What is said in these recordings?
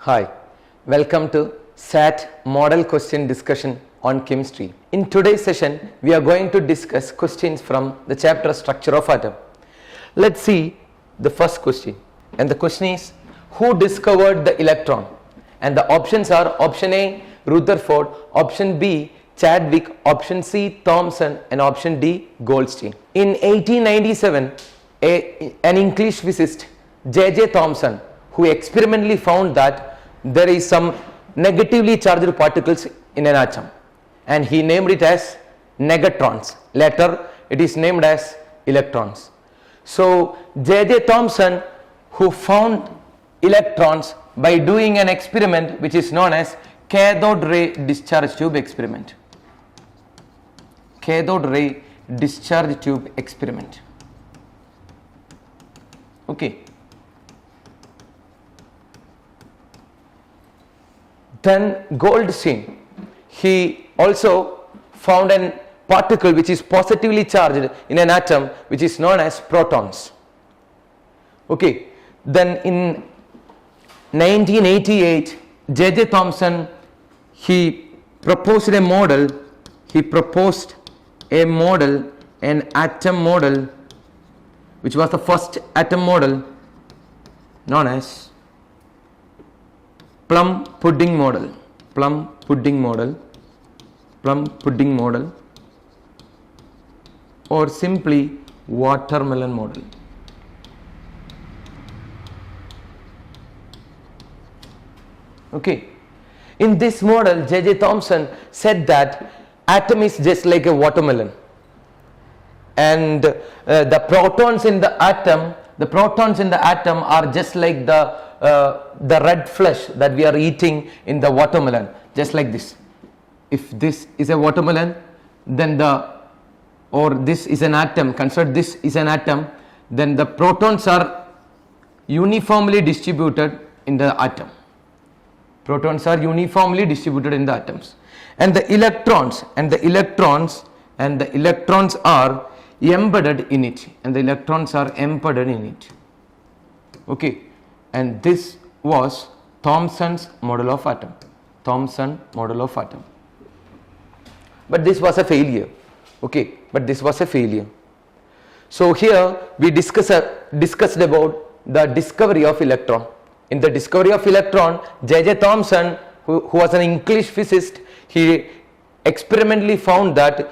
Hi, welcome to ZAT model question discussion on chemistry. In today's session, we are going to discuss questions from the chapter structure of atom. Let's see the first question, and the question is, who discovered the electron? And the options are option A, Rutherford, option B, Chadwick, option C, Thomson, and option D, Goldstein. In 1897, an English physicist, J.J. Thomson, who experimentally found that there is some negatively charged particles in an atom, and he named it as negatrons. Later it is named as electrons. So J.J. Thomson, who found electrons by doing an experiment which is known as cathode ray discharge tube experiment. Cathode ray discharge tube experiment. Okay. Then Goldstein, he also found a particle which is positively charged in an atom which is known as protons. Okay. Then in 1988, J.J. Thomson, he proposed a model, an atom model, which was the first atom model known as plum pudding model, or simply watermelon model. Okay. In this model, J.J. Thomson said that atom is just like a watermelon, and the protons in the atom are just like the red flesh that we are eating in the watermelon, just like this. If this is a watermelon, then this is an atom, consider this is an atom, then the protons are uniformly distributed in the atom. Protons are uniformly distributed in the atoms, and the electrons are embedded in it, Okay. And this was Thomson's model of atom. But this was a failure. Okay, but this was a failure. So here we discussed about the discovery of electron. In the discovery of electron, J.J. Thomson, who was an English physicist, he experimentally found that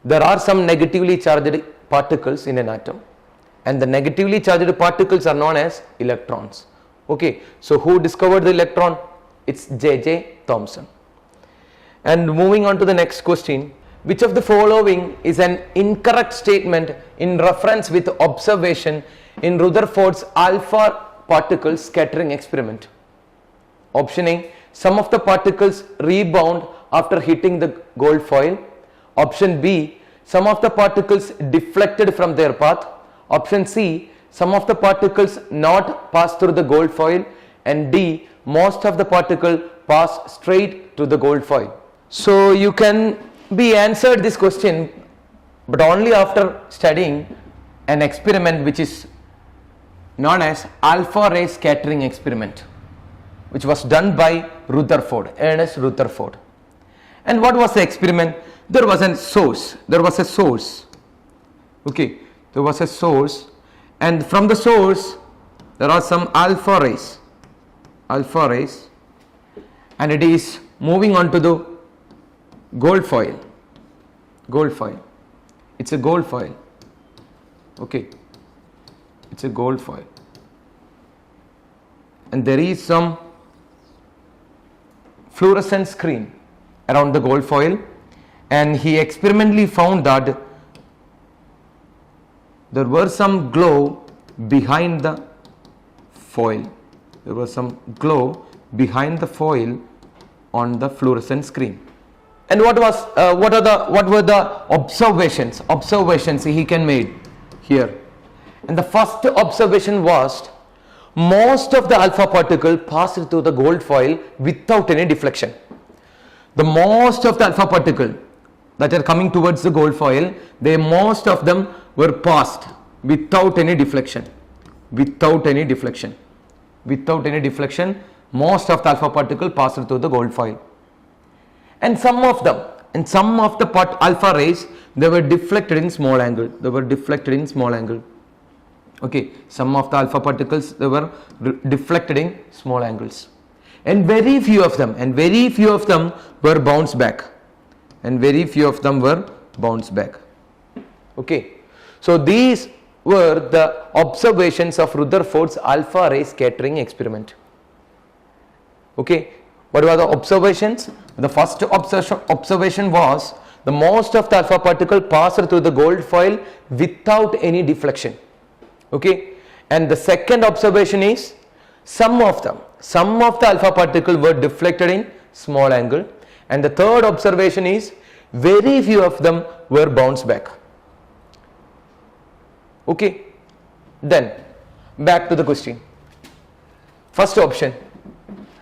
there are some negatively charged particles in an atom, and the negatively charged particles are known as electrons. Okay, so who discovered the electron? It's J.J. Thomson. And moving on to the next question, which of the following is an incorrect statement in reference with observation in Rutherford's alpha particle scattering experiment? Option A, some of the particles rebound after hitting the gold foil. Option B, some of the particles deflected from their path. Option C, some of the particles not pass through the gold foil. And D, most of the particle pass straight to the gold foil. So you can be answered this question, but only after studying an experiment which is known as alpha ray scattering experiment, which was done by Ernest Rutherford. And what was the experiment? There was a source. Okay, there was a source, and from the source there are some alpha rays, and it is moving on to the gold foil. It's a gold foil. Okay, it's a gold foil, and there is some fluorescent screen around the gold foil, and he experimentally found that there were some glow behind the foil. On the fluorescent screen. And what were the observations he can made here? And the first observation was, most of the alpha particle passed through the gold foil without any deflection. The most of the alpha particle that are coming towards the gold foil, most of them were passed without any deflection. most of the alpha particle passed through the gold foil, and some of them, in some of the alpha rays, they were deflected in small angle. They were deflected in small angle. Okay, some of the alpha particles, they were deflected in small angles, and very few of them were bounced back, and very few of them were bounced back. Okay, so these were the observations of Rutherford's alpha ray scattering experiment. Okay, what were the observations? The first observation was the most of the alpha particle passed through the gold foil without any deflection. Okay, and the second observation is some of the alpha particle were deflected in small angle, and the third observation is very few of them were bounced back. Okay, then back to the question. First option,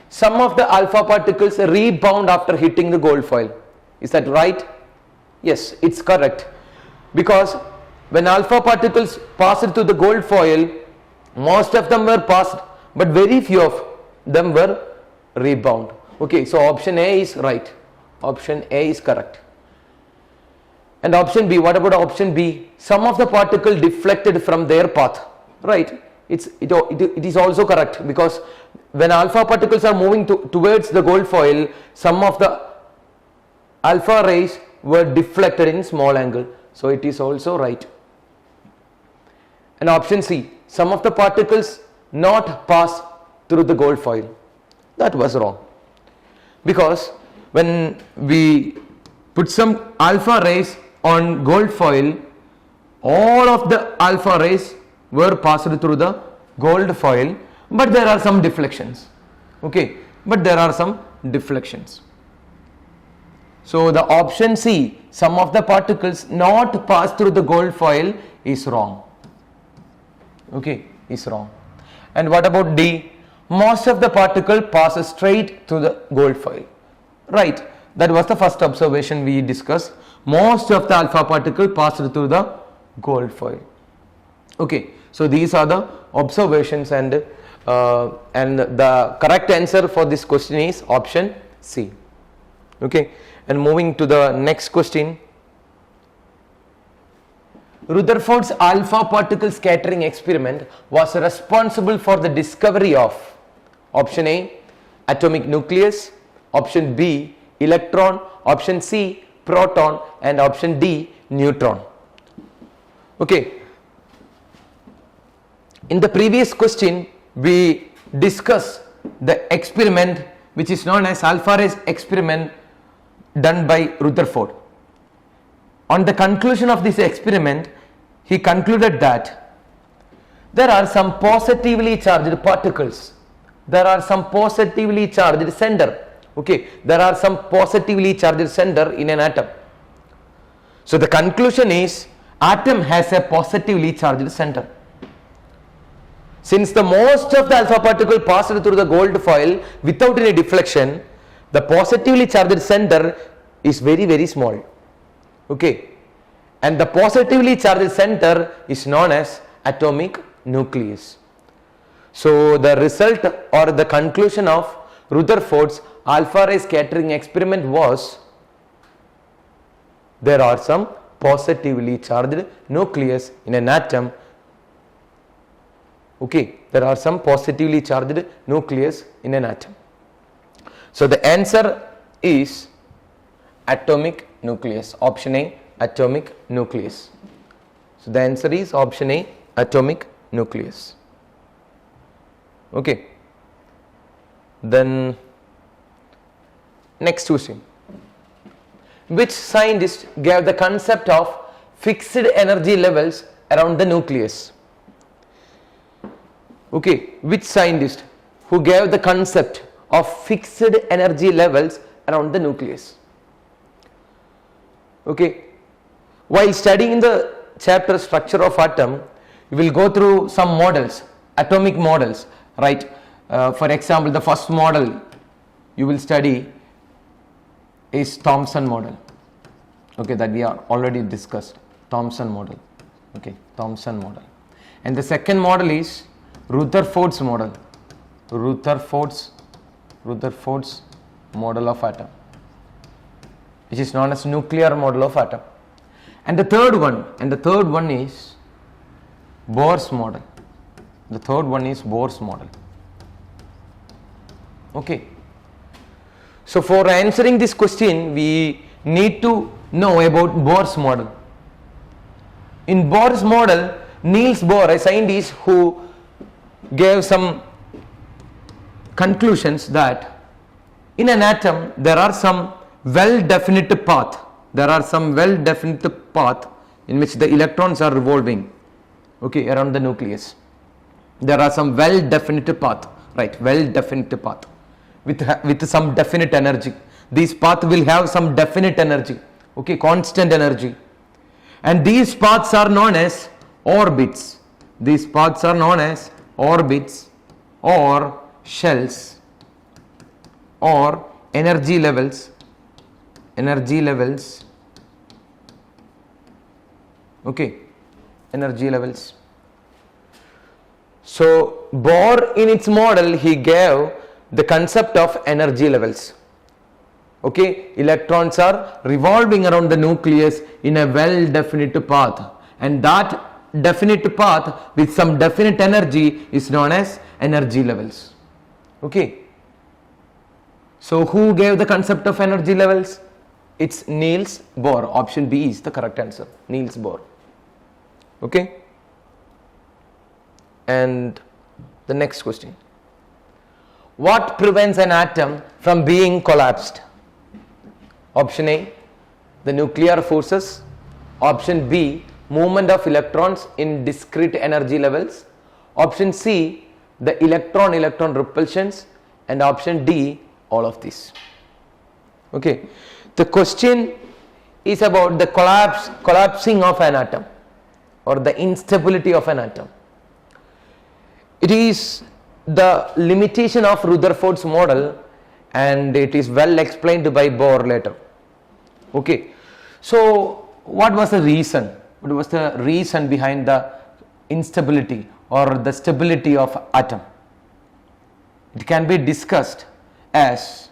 some of the alpha particles rebound after hitting the gold foil. Is that right? Yes, it's correct, because when alpha particles passed through the gold foil, most of them were passed, but very few of them were rebound. Okay, so option A is right. Option A is correct. And option B, what about option B? Some of the particle deflected from their path. Right, it is also correct, because when alpha particles are moving towards the gold foil, some of the alpha rays were deflected in small angle. So it is also right. And option C, some of the particles not pass through the gold foil. That was wrong, because when we put some alpha rays on gold foil, all of the alpha rays were passed through the gold foil, but there are some deflections. Okay, but there are some deflections. So the option C, some of the particles not pass through the gold foil, is wrong. Okay, is wrong. And what about D? Most of the particle passes straight through the gold foil. Right, that was the first observation we discussed. Most of the alpha particle passed through the gold foil. Okay, so these are the observations, and the correct answer for this question is option C. Okay, and moving to the next question. Rutherford's alpha particle scattering experiment was responsible for the discovery of option A, atomic nucleus, option B, electron, option C, proton, and option D, neutron. Okay, in the previous question we discussed the experiment which is known as alpha rays experiment done by Rutherford. On the conclusion of this experiment, he concluded that there are some positively charged particles, there are some positively charged center. Okay, there are some positively charged center in an atom. So the conclusion is atom has a positively charged center. Since the most of the alpha particle passed through the gold foil without any deflection, the positively charged center is very small. Okay, and the positively charged center is known as atomic nucleus. So the result or the conclusion of Rutherford's alpha ray scattering experiment was there are some positively charged nucleus in an atom. Okay, there are some positively charged nucleus in an atom. So the answer is atomic nucleus. Option A, atomic nucleus. So the answer is option A, atomic nucleus. Okay, then next question. Which scientist gave the concept of fixed energy levels around the nucleus? Okay, which scientist who gave the concept of fixed energy levels around the nucleus? Okay, while studying the chapter structure of atom, you will go through some models, atomic models, right? For example, the first model you will study is Thomson model. Okay, that we are already discussed. Thomson model. Okay, Thomson model. And the second model is Rutherford's model. Rutherford's Rutherford's model of atom, which is known as nuclear model of atom. And the third one is Bohr's model. The third one is Bohr's model. Okay. So for answering this question, we need to know about Bohr's model. In Bohr's model, Niels Bohr, a scientist who gave some conclusions that in an atom there are some well-defined path. There are some well-defined path in which the electrons are revolving, okay, around the nucleus. There are some well-defined path, right? Well-defined path with some definite energy. These paths will have some definite energy, okay, constant energy, and these paths are known as orbits. These paths are known as orbits or shells or energy levels, okay, energy levels. So Bohr in its model, he gave the concept of energy levels. Okay, electrons are revolving around the nucleus in a well-defined path, and that definite path with some definite energy is known as energy levels. Okay, so who gave the concept of energy levels? It's Niels Bohr. Option B is the correct answer, Niels Bohr. Okay, and the next question: what prevents an atom from being collapsed? Option A, the nuclear forces. Option B, movement of electrons in discrete energy levels. Option C, the electron-electron repulsions. And option D, all of these. Okay, the question is about the collapsing of an atom or the instability of an atom. It is the limitation of Rutherford's model, and it is well explained by Bohr later. Okay, so what was the reason? What was the reason behind the instability or the stability of atom? It can be discussed as,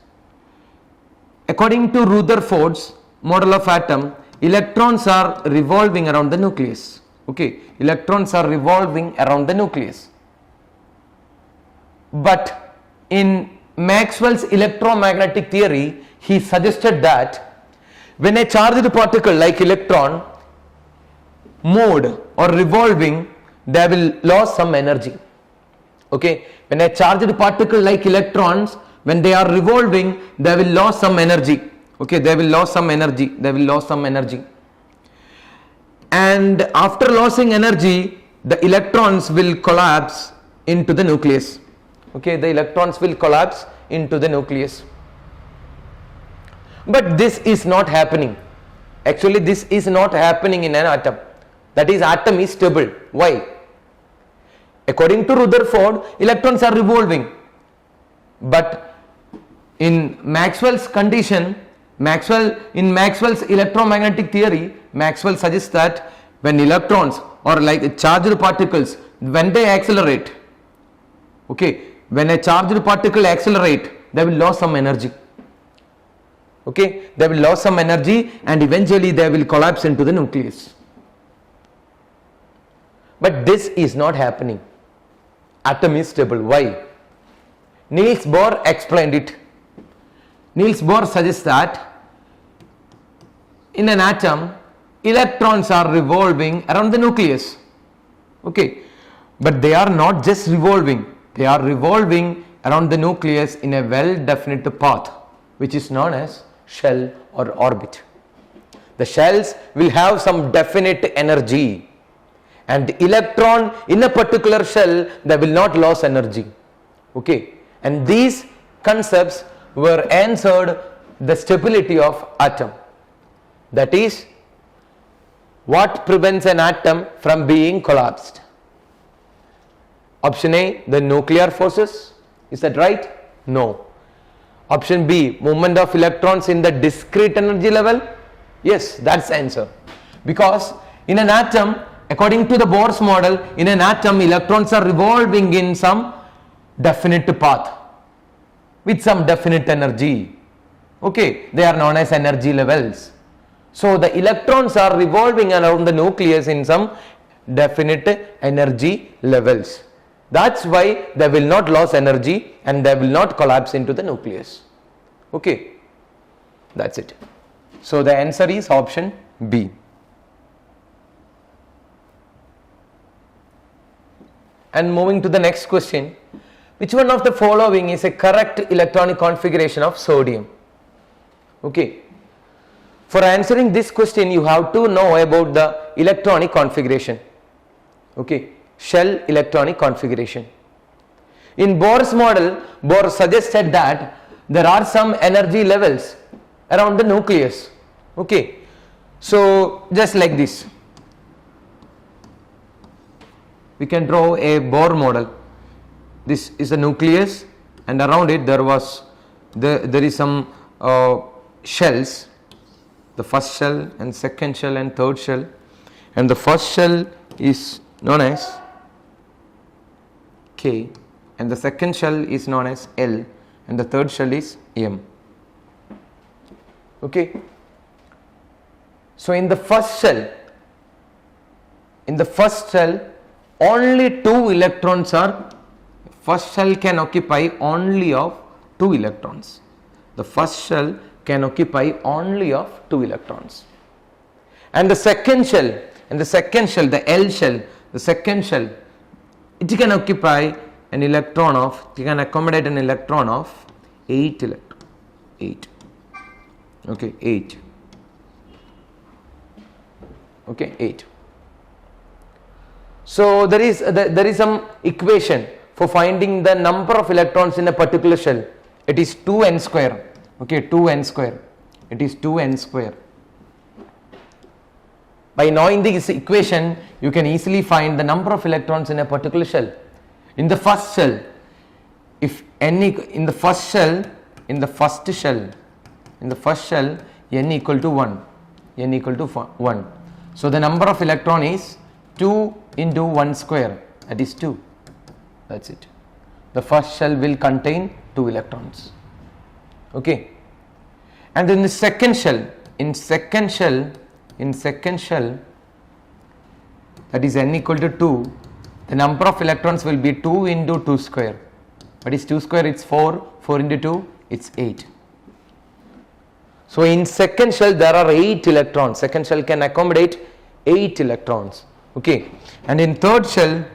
according to Rutherford's model of atom, electrons are revolving around the nucleus. Okay, electrons are revolving around the nucleus. But in Maxwell's electromagnetic theory, he suggested that when a charged particle like electron moved or revolving, they will lose some energy. Okay, when a charged particle like electrons, when they are revolving, they will lose some energy. Okay, they will lose some energy. And after losing energy, the electrons will collapse into the nucleus. Okay, the electrons will collapse into the nucleus. But this is not happening. Actually, this is not happening in an atom. That is, atom is stable. Why? According to Rutherford, electrons are revolving. But in Maxwell's condition, in Maxwell's electromagnetic theory, Maxwell suggests that when electrons or like charged particles, when they accelerate, okay, when a charged particle accelerate, they will lose some energy. Okay, they will lose some energy and eventually they will collapse into the nucleus. But this is not happening. Atom is stable. Why? Niels Bohr explained it. Niels Bohr suggests that in an atom, electrons are revolving around the nucleus. Okay, but they are not just revolving. They are revolving around the nucleus in a well-defined path, which is known as shell or orbit. The shells will have some definite energy, and the electron in a particular shell, they will not lose energy. Okay, and these concepts were answered the stability of atom. That is, what prevents an atom from being collapsed? Option A, the nuclear forces. Is that right? No. Option B, movement of electrons in the discrete energy level. Yes, that's the answer. Because in an atom, according to the Bohr's model, in an atom, electrons are revolving in some definite path. with some definite energy. Okay, they are known as energy levels. So the electrons are revolving around the nucleus in some definite energy levels. That's why they will not lose energy and they will not collapse into the nucleus. Okay, that's it. So the answer is option B. And moving to the next question, which one of the following is a correct electronic configuration of sodium? Okay, for answering this question you have to know about the electronic configuration. Okay, shell electronic configuration. In Bohr's model, Bohr suggested that there are some energy levels around the nucleus. Okay, so just like this, we can draw a Bohr model. This is the nucleus, and around it there is some shells, the first shell and second shell and third shell, and the first shell is known as K, and the second shell is known as L, and the third shell is M. Okay, so in the first shell only 2 electrons are, first shell can occupy only of 2 electrons. The first shell can occupy only of 2 electrons, and the second shell, the L shell, the second shell, it can occupy an electron of, it can accommodate an electron of 8 electrons. 8. Okay, 8. Okay, 8. So there is some equation for finding the number of electrons in a particular shell. It is 2n square. Okay, 2n square. It is 2n square. By knowing this equation, you can easily find the number of electrons in a particular shell. In the first shell, if n equal to 1, n equal to 1. So the number of electron is 2 into 1 square, that is 2. That's it. The first shell will contain 2 electrons. Okay, and in the second shell, that is n equal to 2, the number of electrons will be 2 into 2 square. What is 2 square? It's 4. 4 into 2, it's 8. So in second shell there are 8 electrons. Second shell can accommodate 8 electrons. Okay, and in third shell,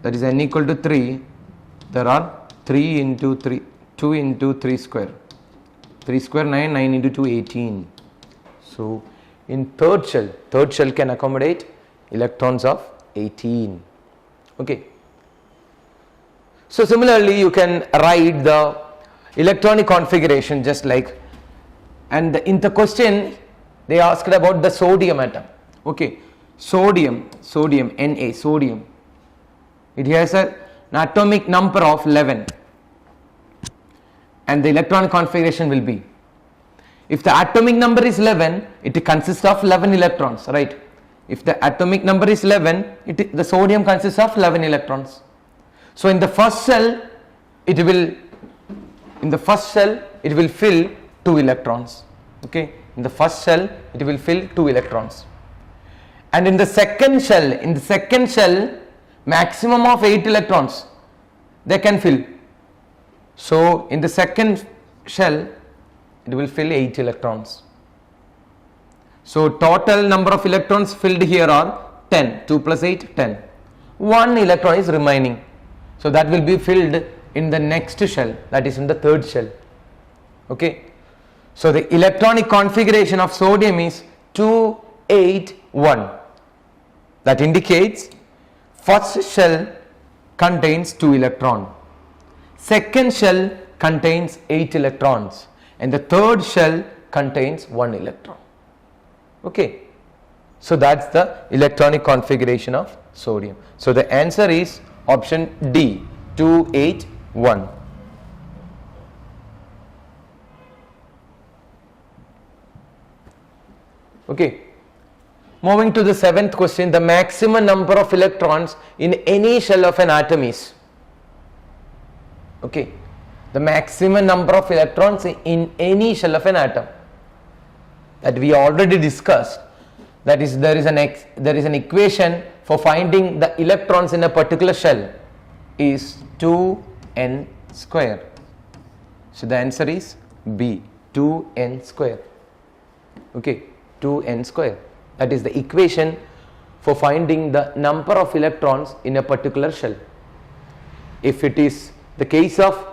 that is n equal to 3, there are 3 into 3, 2 into 3 square. 3 square 9, 9 into 2 18. So in third shell can accommodate electrons of 18. Okay. So similarly you can write the electronic configuration just like, and in the question they asked about the sodium atom. Okay, sodium, Na, sodium, it has an atomic number of 11, and the electronic configuration will be, if the atomic number is 11, it consists of 11 electrons, right? If the atomic number is 11, the sodium consists of 11 electrons. So in the first shell it will fill 2 electrons. Okay, in the first shell it will fill 2 electrons, and in the second shell maximum of 8 electrons they can fill. So in the second shell it will fill 8 electrons. So total number of electrons filled here are 10. 2 plus 8, 10. 1 electron is remaining. So that will be filled in the next shell, that is in the third shell. Okay. So the electronic configuration of sodium is 2, 8, 1. That indicates first shell contains 2 electrons, second shell contains 8 electrons, and the third shell contains 1 electron. Okay. So that's the electronic configuration of sodium. So the answer is option D, 2, 8, 1. Okay. Moving to the 7th question, the maximum number of electrons in any shell of an atom is, okay, the maximum number of electrons in any shell of an atom, that we already discussed. That is, there is an equation for finding the electrons in a particular shell is 2n square. So the answer is B, 2n square. Okay, 2n square. That is the equation for finding the number of electrons in a particular shell. If it is the case of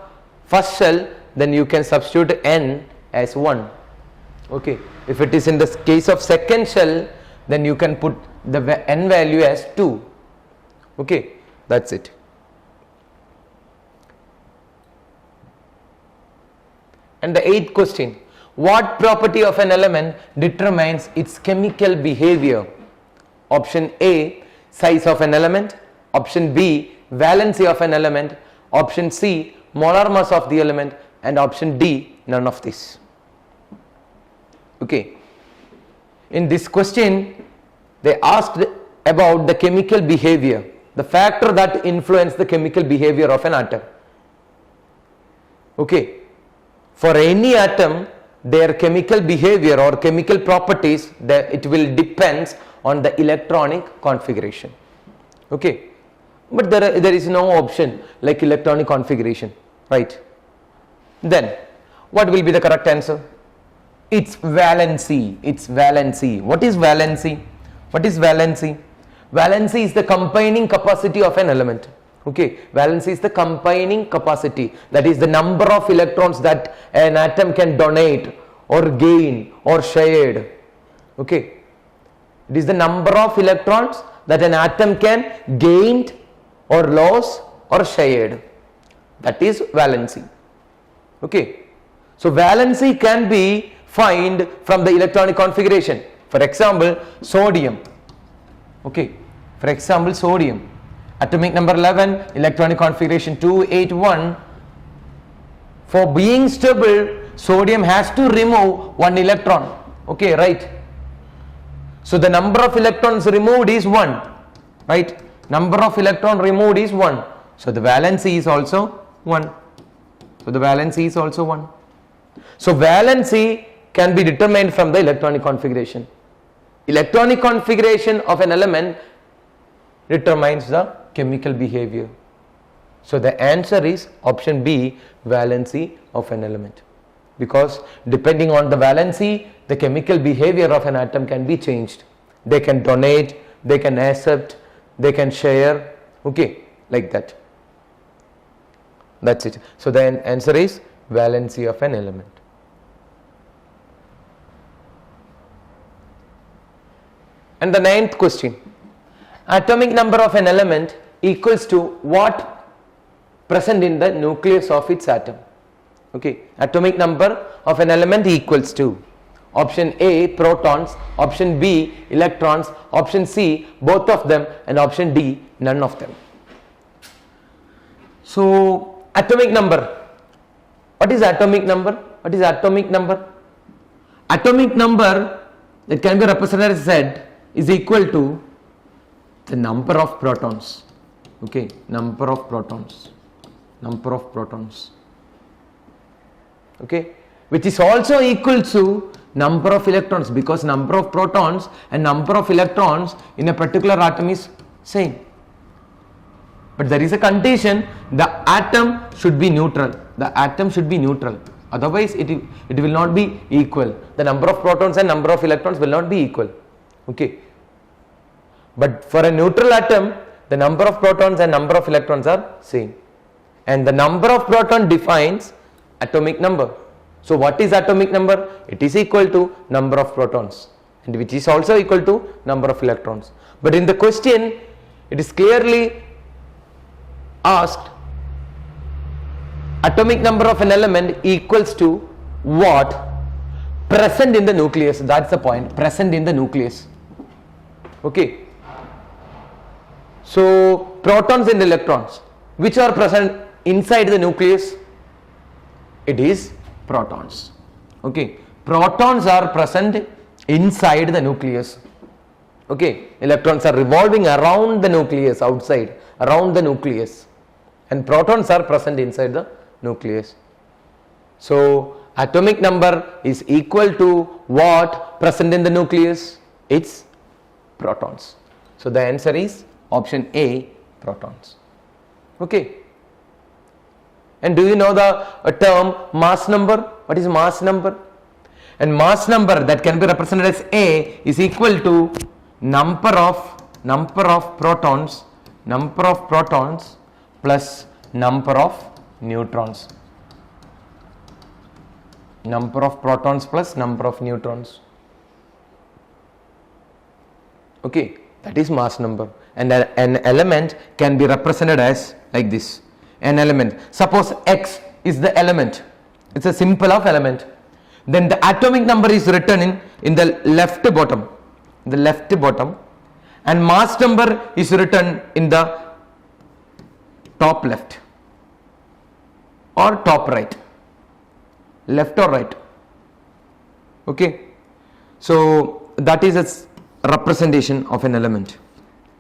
first shell, then you can substitute n as 1. Okay, if it is in the case of second shell, then you can put the n value as 2. Okay, that's it. And the 8th question, what property of an element determines its chemical behavior? Option A, size of an element. Option B, valency of an element. Option C, molar mass of the element. And option D, none of this. Okay, in this question they asked about the chemical behavior, the factor that influence the chemical behavior of an atom. Okay, for any atom, their chemical behavior or chemical properties, it will depends on the electronic configuration. Okay, but there is no option like electronic configuration, right? Then what will be the correct answer? It's valency. It's valency. What is valency? What is valency? Valency is the combining capacity of an element. Okay, valency is the combining capacity, that is the number of electrons that an atom can donate or gain or shared. Okay, it is the number of electrons that an atom can gain or lose or shared. That is valency. Okay, so valency can be found from the electronic configuration. For example, sodium. Okay, for example, sodium. Atomic number 11, electronic configuration 281. For being stable, sodium has to remove one electron. Okay, right? So the number of electrons removed is 1, right? Number of electron removed is 1. So the valency is also 1. So the valency is also 1. So valency can be determined from the electronic configuration. Electronic configuration of an element determines the chemical behavior. So the answer is option B, valency of an element, because depending on the valency, the chemical behavior of an atom can be changed. They can donate, they can accept, they can share. Okay, like that. That's it. So the answer is valency of an element. And the 9th question, atomic number of an element equals to what present in the nucleus of its atom? Okay, atomic number of an element equals to option A, protons, option B, electrons, option C, both of them, and option D, none of them. So atomic number, what is atomic number? What is atomic number? Atomic number that can be represented as Z is equal to the number of protons. Okay, number of protons, okay, which is also equal to number of electrons, because number of protons and number of electrons in a particular atom is same. But there is a condition, the atom should be neutral. The atom should be neutral, otherwise it will not be equal. The number of protons and number of electrons will not be equal. Okay, but for a neutral atom, the number of protons and number of electrons are same, and the number of proton defines atomic number. So what is atomic number? It is equal to number of protons, and which is also equal to number of electrons. But in the question, it is clearly asked atomic number of an element equals to what? Present in the nucleus. That's the point, present in the nucleus. Okay, so protons and electrons, which are present inside the nucleus? It is protons. Okay, protons are present inside the nucleus. Okay, electrons are revolving around the nucleus, outside, around the nucleus, and protons are present inside the nucleus. So atomic number is equal to what present in the nucleus? It's protons. So the answer is option A, protons. Okay. And do you know the term mass number? What is mass number? And mass number that can be represented as A is equal to number of protons plus number of neutrons. Number of protons plus number of neutrons. Okay, that is mass number. And an element can be represented as like this. An element, suppose X is the element, it's a symbol of element, then the atomic number is written in the left bottom, and mass number is written in the top left or top right, left or right. Okay, so that is a representation of an element.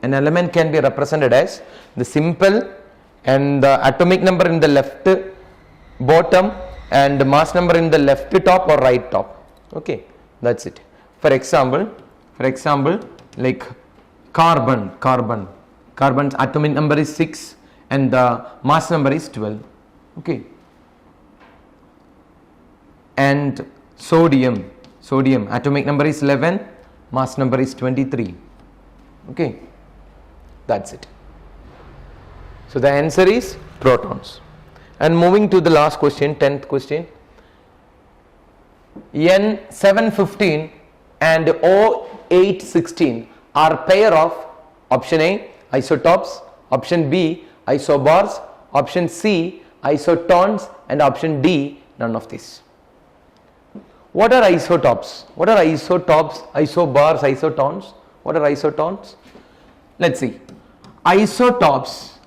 An element can be represented as the symbol and the atomic number in the left bottom and the mass number in the left top or right top. Okay, that's it. For example, like carbon's atomic number is 6 and the mass number is 12. Okay, and sodium atomic number is 11, mass number is 23. Okay, that's it. So the answer is protons. And moving to the last question, 10th question. N715 and O816 are pair of option A, isotopes, option B, isobars, option C, isotones, and option D, none of this. What are isotopes? What are isotopes, isobars, isotones? What are isotones? Let's see. Isotopes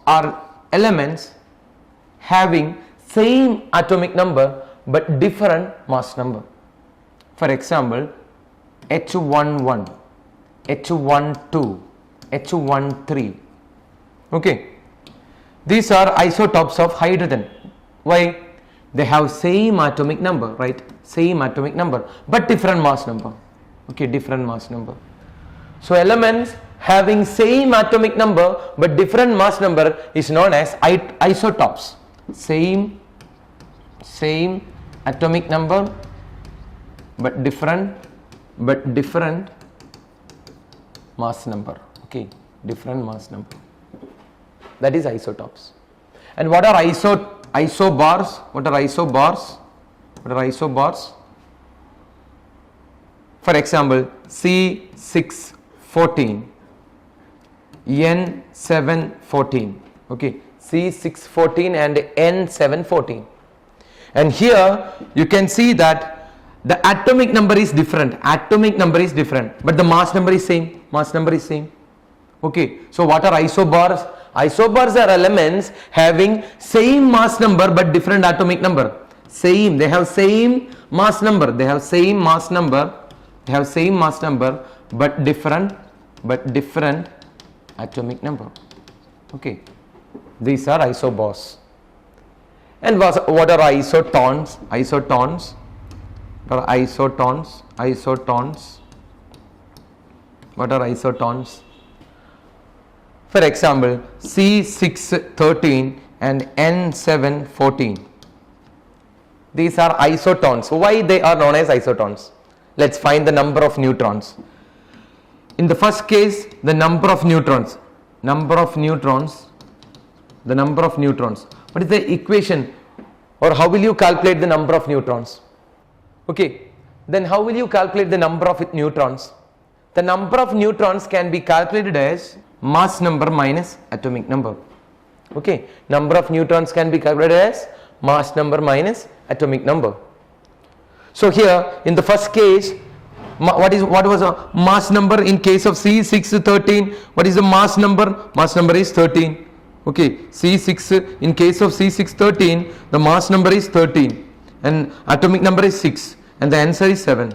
are elements having same atomic number but different mass number. For example, H11, H12, H13. Okay, these are isotopes of hydrogen. Why? They have same atomic number, right? Same atomic number but different mass number. Okay, different mass number. So elements having same atomic number but different mass number is known as isotopes. Same atomic number but different mass number. Okay, different mass number. That is isotopes. And what are isobars? What are isobars? For example, C614, N714. Okay, C614 and N714. And here you can see that the atomic number is different, but the mass number is same. Okay, so what are isobars? Isobars are elements having same mass number but different atomic number. They have same mass number but different atomic number. Okay, these are isobars. And what are isotones? What are isotones? For example, C613 and N714. These are isotones. Why they are known as isotones? Let's find the number of neutrons. In the first case, the number of neutrons. What is the equation, or how will you calculate the number of neutrons? Okay, then how will you calculate the number of neutrons? The number of neutrons can be calculated as mass number minus atomic number. Okay, number of neutrons can be calculated as mass number minus atomic number. So here in the first case, what was a mass number in case of C613? What is the mass number? Mass number is 13. Okay, C6, in case of C613, the mass number is 13 and atomic number is 6 and the answer is 7.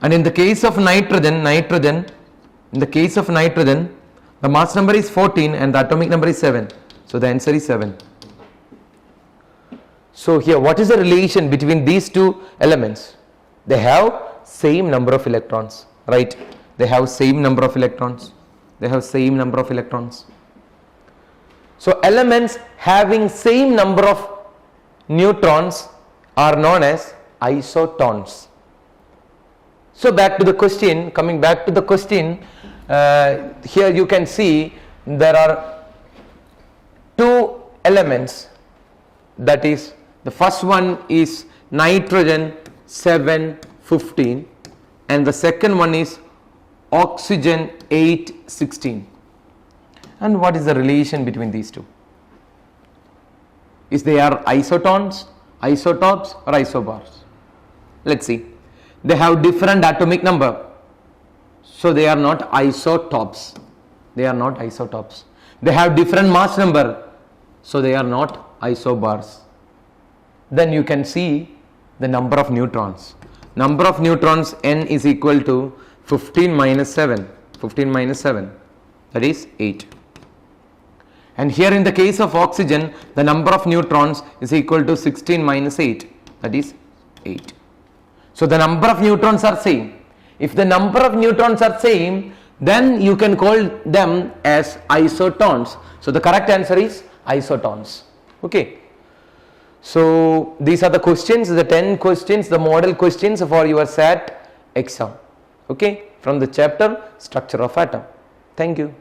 And in the case of nitrogen, in the case of nitrogen, the mass number is 14 and the atomic number is 7. So the answer is 7. So here, what is the relation between these two elements? They have same number of electrons, right? They have same number of electrons. They have same number of electrons. So elements having same number of neutrons are known as isotons. So back to the question, coming back to the question, here you can see there are two elements, that is, the first one is nitrogen 715 and the second one is oxygen 816. And what is the relation between these two? Is they are isotons, isotopes or isobars? Let's see. They have different atomic number, so they are not isotopes. They are not isotopes. They have different mass number, so they are not isobars. Then you can see the number of neutrons. Number of neutrons n is equal to 15 minus 7. 15 minus 7, that is 8. And here in the case of oxygen, the number of neutrons is equal to 16 minus 8, that is 8. So the number of neutrons are same. If the number of neutrons are same, then you can call them as isotons. So the correct answer is isotons. Okay. So these are the questions, the 10 questions, the model questions for your ZAT exam. Okay, from the chapter Structure of Atom. Thank you.